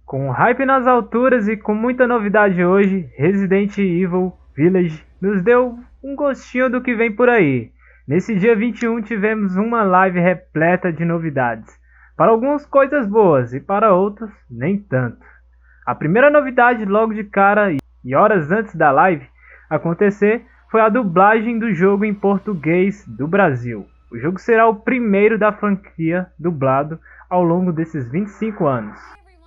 Com hype nas alturas e com muita novidade hoje, Resident Evil Village nos deu um gostinho do que vem por aí. Nesse dia 21 tivemos uma live repleta de novidades. Para algumas coisas boas e para outras nem tanto. A primeira novidade logo de cara e horas antes da live acontecer foi a dublagem do jogo em português do Brasil. O jogo será o primeiro da franquia dublado ao longo desses 25 anos.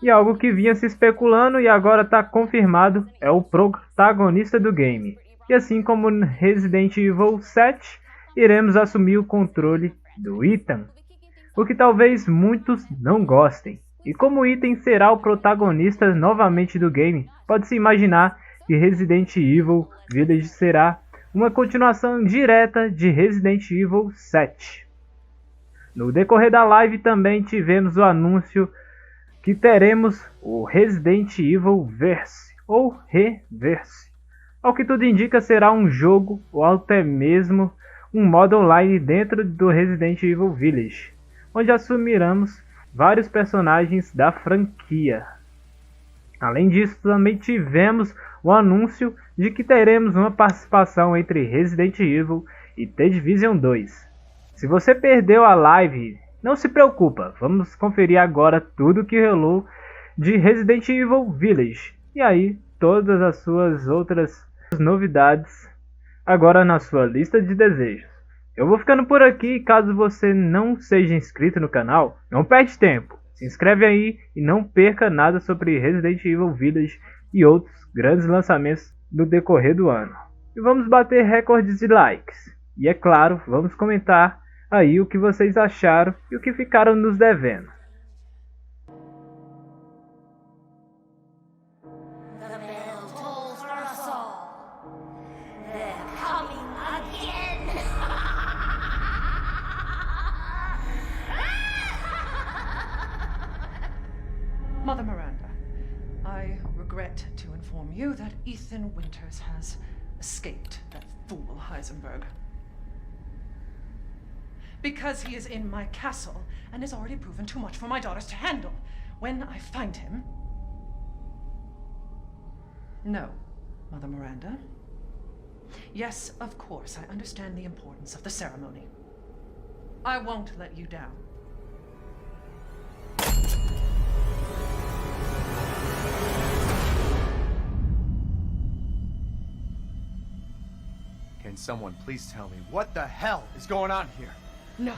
E algo que vinha se especulando e agora está confirmado é o protagonista do game. E assim como no Resident Evil 7, iremos assumir o controle do Ethan, o que talvez muitos não gostem. E como o Ethan será o protagonista novamente do game, pode-se imaginar que Resident Evil Village será uma continuação direta de Resident Evil 7. No decorrer da live também tivemos o anúncio que teremos o Resident Evil Verse, ou Reverse. Ao que tudo indica será um jogo ou até mesmo um modo online dentro do Resident Evil Village, onde assumiremos vários personagens da franquia. Além disso, também tivemos o anúncio de que teremos uma participação entre Resident Evil e The Division 2. Se você perdeu a live, não se preocupa, vamos conferir agora tudo que rolou de Resident Evil Village. E aí, todas as suas outras novidades agora na sua lista de desejos. Eu vou ficando por aqui, caso você não seja inscrito no canal, não perde tempo. Se inscreve aí e não perca nada sobre Resident Evil Village e outros grandes lançamentos no decorrer do ano. E vamos bater recordes de likes. E é claro, vamos comentar aí o que vocês acharam e o que ficaram nos devendo. Mother Miranda, I regret to inform you that Ethan Winters has escaped that fool Heisenberg. Because he is in my castle and has already proven too much for my daughters to handle. When I find him... No, Mother Miranda. Yes, of course, I understand the importance of the ceremony. I won't let you down. Can someone please tell me what the hell is going on here? No.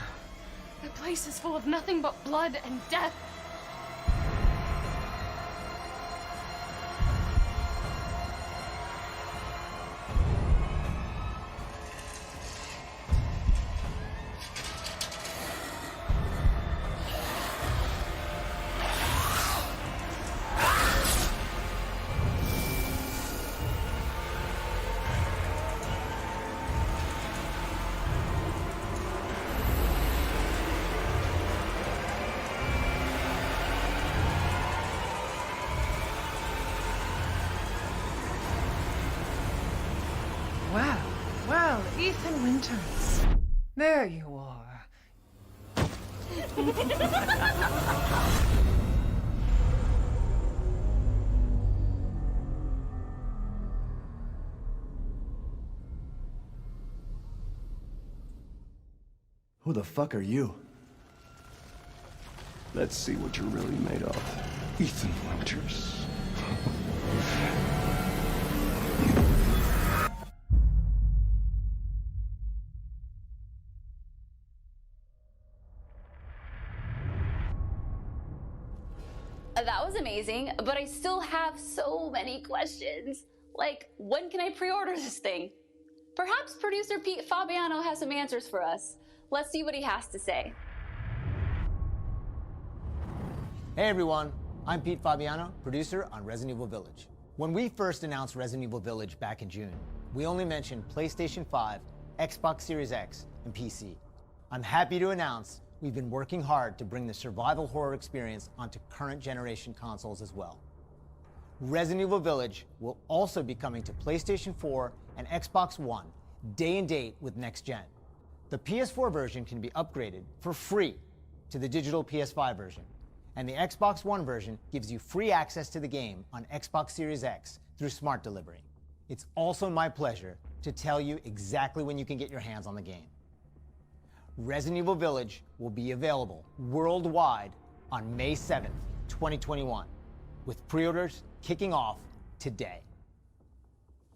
The place is full of nothing but blood and death. Well, Ethan Winters. There you are. Who the fuck are you? Let's see what you're really made of. Ethan Winters. That was amazing, but I still have so many questions. Like, when can I pre-order this thing? Perhaps producer Pete Fabiano has some answers for us. Let's see what he has to say. Hey everyone, I'm Pete Fabiano, producer on Resident Evil Village. When we first announced Resident Evil Village back in June, we only mentioned PlayStation 5, Xbox Series X, and PC. I'm happy to announce we've been working hard to bring the survival horror experience onto current generation consoles as well. Resident Evil Village will also be coming to PlayStation 4 and Xbox One, day and date with next gen. The PS4 version can be upgraded for free to the digital PS5 version. and the Xbox One version gives you free access to the game on Xbox Series X through Smart Delivery. It's also my pleasure to tell you exactly when you can get your hands on the game. Resident Evil Village will be available worldwide on May 7th, 2021, with pre-orders kicking off today.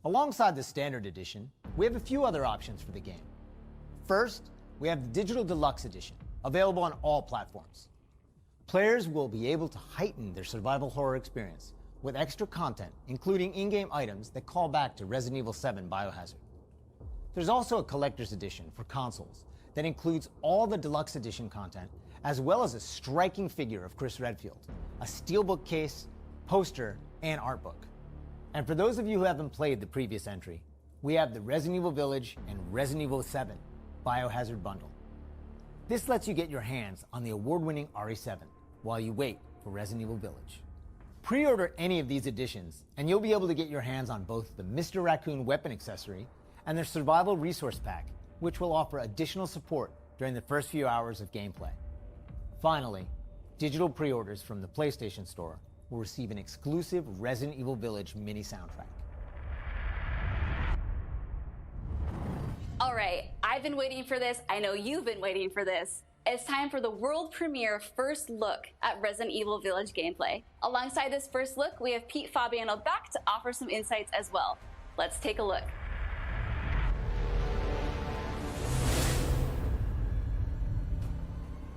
Alongside the Standard Edition, we have a few other options for the game. First, we have the Digital Deluxe Edition, available on all platforms. Players will be able to heighten their survival horror experience with extra content, including in-game items that call back to Resident Evil 7 Biohazard. There's also a Collector's Edition for consoles that includes all the Deluxe Edition content, as well as a striking figure of Chris Redfield, a steelbook case, poster, and art book. And for those of you who haven't played the previous entry, we have the Resident Evil Village and Resident Evil 7 Biohazard Bundle. This lets you get your hands on the award-winning RE7 while you wait for Resident Evil Village. Pre-order any of these editions, and you'll be able to get your hands on both the Mr. Raccoon weapon accessory and their Survival Resource Pack, which will offer additional support during the first few hours of gameplay. Finally, digital pre-orders from the PlayStation Store will receive an exclusive Resident Evil Village mini soundtrack. All right, I've been waiting for this. I know you've been waiting for this. It's time for the world premiere first look at Resident Evil Village gameplay. Alongside this first look, we have Pete Fabiano back to offer some insights as well. Let's take a look.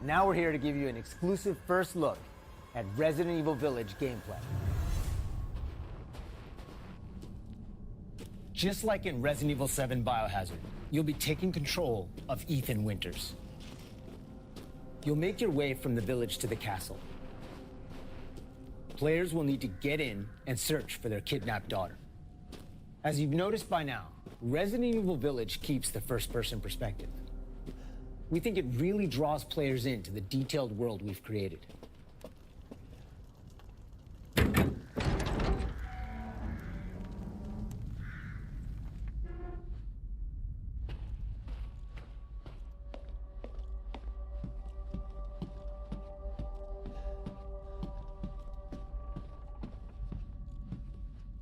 Now we're here to give you an exclusive first look at Resident Evil Village gameplay. Just like in Resident Evil 7 Biohazard, you'll be taking control of Ethan Winters. You'll make your way from the village to the castle. Players will need to get in and search for their kidnapped daughter. As you've noticed by now, Resident Evil Village keeps the first-person perspective. We think it really draws players into the detailed world we've created.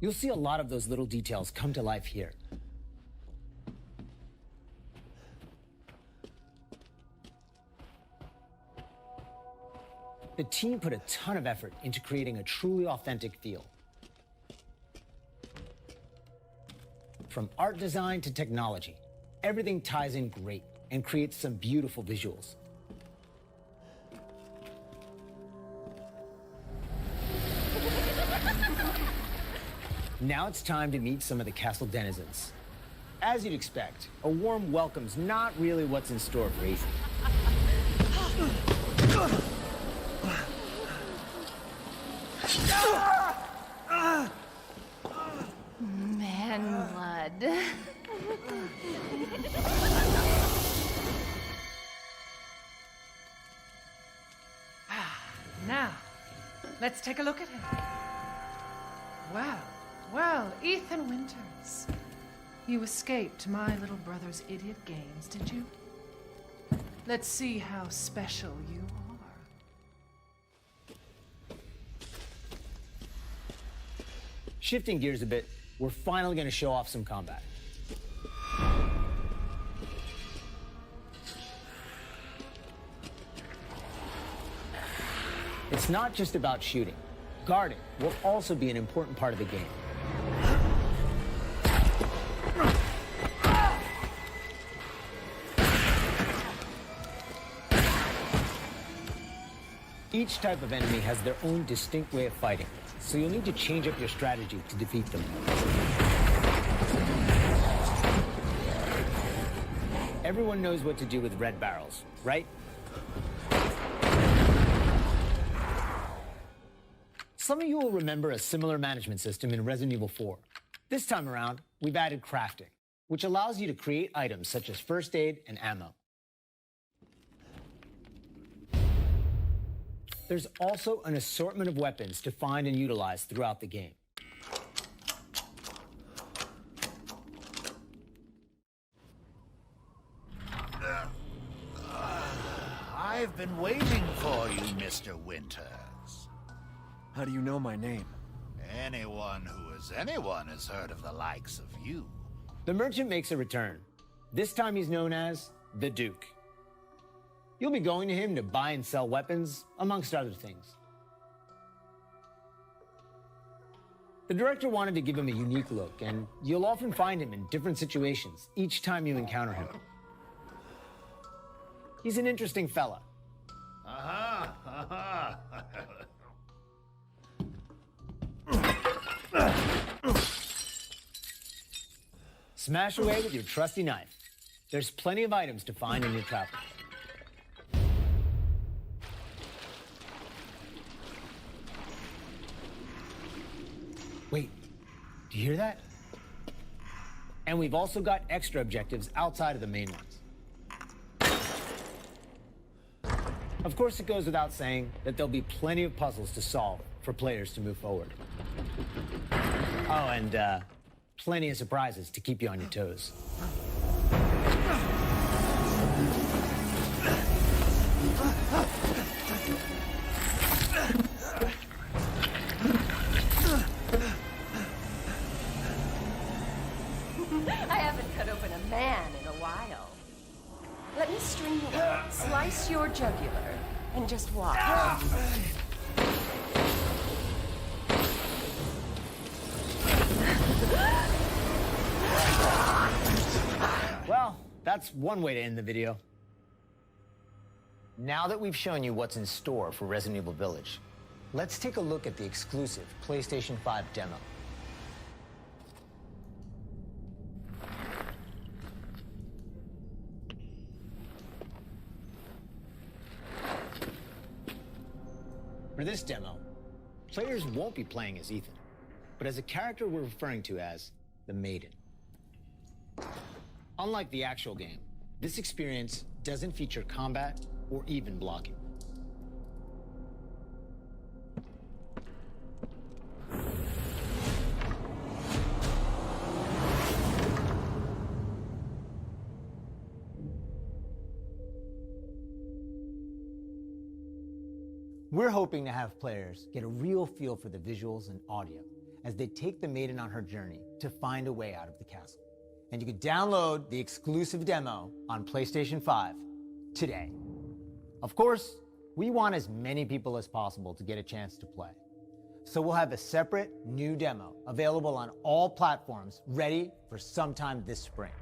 You'll see a lot of those little details come to life here. The team put a ton of effort into creating a truly authentic feel. From art design to technology, everything ties in great and creates some beautiful visuals. Now it's time to meet some of the castle denizens. As you'd expect, a warm welcome's not really what's in store for Ethan. Man blood. Now, let's take a look at him. Well, Ethan Winters. You escaped my little brother's idiot games, did you? Let's see how special you are. Shifting gears a bit, we're finally going to show off some combat. It's not just about shooting. Guarding will also be an important part of the game. Each type of enemy has their own distinct way of fighting, so you'll need to change up your strategy to defeat them. Everyone knows what to do with red barrels, right? Some of you will remember a similar management system in Resident Evil 4. This time around, we've added crafting, which allows you to create items such as first aid and ammo. There's also an assortment of weapons to find and utilize throughout the game. I've been waiting for you, Mr. Winter. How do you know my name? Anyone who is anyone has heard of the likes of you. The merchant makes a return. This time he's known as the Duke. You'll be going to him to buy and sell weapons, amongst other things. The director wanted to give him a unique look, and you'll often find him in different situations each time you encounter him. He's an interesting fella. Aha! Aha! Smash away with your trusty knife. There's plenty of items to find in your travels. Wait, do you hear that? And we've also got extra objectives outside of the main ones. Of course, it goes without saying that there'll be plenty of puzzles to solve for players to move forward. Oh, and plenty of surprises to keep you on your toes. I haven't cut open a man in a while. Let me string you up, slice your jugular, and just watch. Well, that's one way to end the video. Now that we've shown you what's in store for Resident Evil Village, let's take a look at the exclusive PlayStation 5 demo. For this demo, players won't be playing as Ethan, but as a character we're referring to as the Maiden. Unlike the actual game, this experience doesn't feature combat or even blocking. We're hoping to have players get a real feel for the visuals and audio as they take the Maiden on her journey to find a way out of the castle. And you can download the exclusive demo on PlayStation 5 today. Of course, we want as many people as possible to get a chance to play. So we'll have a separate new demo available on all platforms ready for sometime this spring.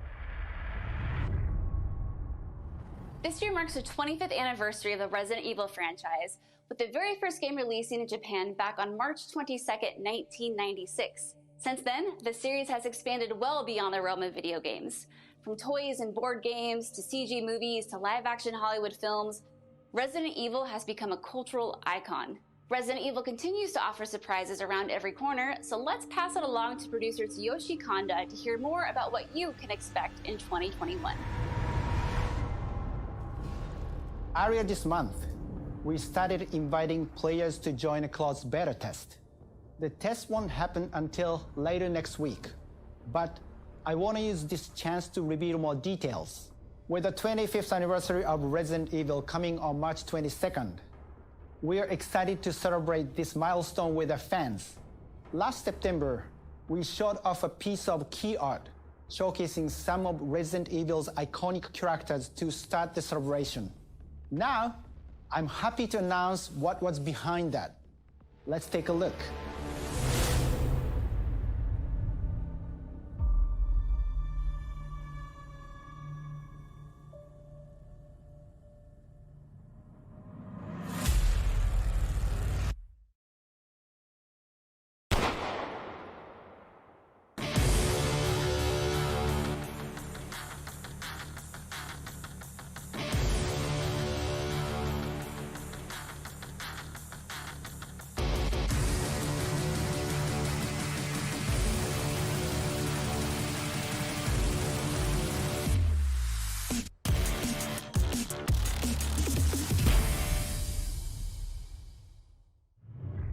This year marks the 25th anniversary of the Resident Evil franchise, with the very first game releasing in Japan back on March 22nd, 1996. Since then, the series has expanded well beyond the realm of video games. From toys and board games, to CG movies, to live-action Hollywood films, Resident Evil has become a cultural icon. Resident Evil continues to offer surprises around every corner, so let's pass it along to producer Tsuyoshi Kanda to hear more about what you can expect in 2021. Earlier this month, we started inviting players to join a closed beta test. The test won't happen until later next week, but I want to use this chance to reveal more details. With the 25th anniversary of Resident Evil coming on March 22nd, we are excited to celebrate this milestone with our fans. Last September, we showed off a piece of key art showcasing some of Resident Evil's iconic characters to start the celebration. Now, I'm happy to announce what was behind that. Let's take a look.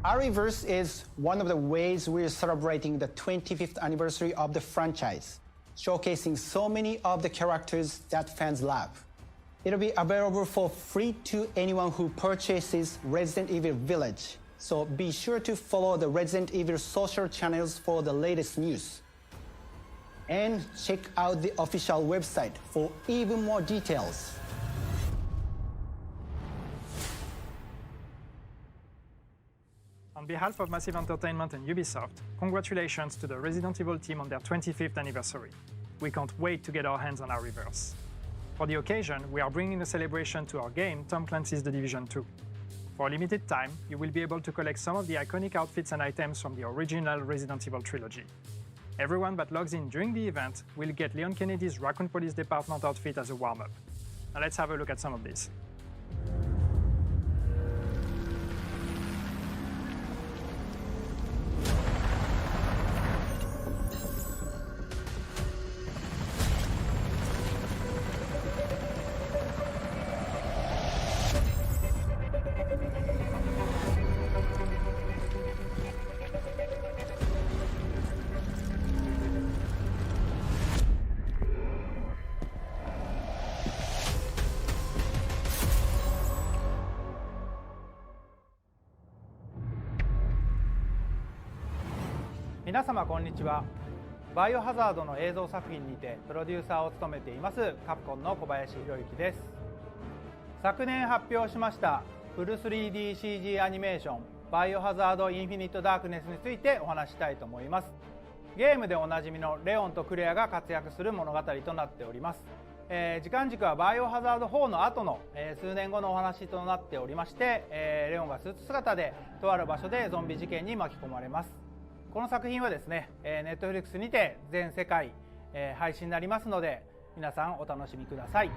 Ariverse is one of the ways we're celebrating the 25th anniversary of the franchise, showcasing so many of the characters that fans love. It'll be available for free to anyone who purchases Resident Evil Village So be sure to follow the Resident Evil social channels for the latest news. And check out the official website for even more details. On behalf of Massive Entertainment and Ubisoft, congratulations to the Resident Evil team on their 25th anniversary. We can't wait to get our hands on our reverse. For the occasion, we are bringing a celebration to our game, Tom Clancy's The Division 2. For a limited time, you will be able to collect some of the iconic outfits and items from the original Resident Evil trilogy. Everyone that logs in during the event will get Leon Kennedy's Raccoon Police Department outfit as a warm-up. Now let's have a look at some of these.皆様こんにちは。バイオハザードの映像作品にてプロデューサーを務めていますカプコンの小林博之です。昨年発表しましたフル 3DCG アニメーションバイオハザードインフィニットダークネスについてお話したいと思います。ゲームでおなじみのレオンとクレアが活躍する物語となっております。時間軸はバイオハザード4の後の、数年後のお話となっておりまして、レオンがスーツ姿でとある場所でゾンビ事件に巻き込まれます。この作品はですね、Netflix にて全世界、配信になりますので皆さんお楽しみください。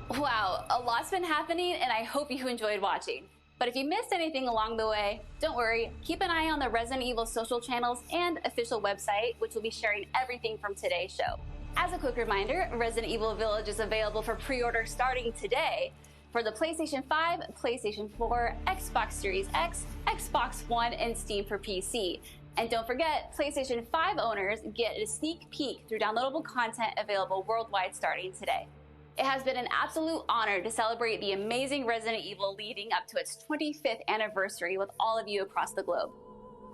Wow, a lot's been happening and I hope you enjoyed watching. But if you missed anything along the way, don't worry, keep an eye on the Resident Evil social channels and official website, which will be sharing everything from today's show. As a quick reminder, Resident Evil Village is available for pre-order starting today for the PlayStation 5, PlayStation 4, Xbox Series X, Xbox One, and Steam for PC. And don't forget, PlayStation 5 owners get a sneak peek through downloadable content available worldwide starting today. It has been an absolute honor to celebrate the amazing Resident Evil leading up to its 25th anniversary with all of you across the globe.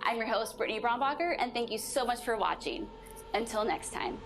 I'm your host, Brittany Brombacher, and thank you so much for watching. Until next time.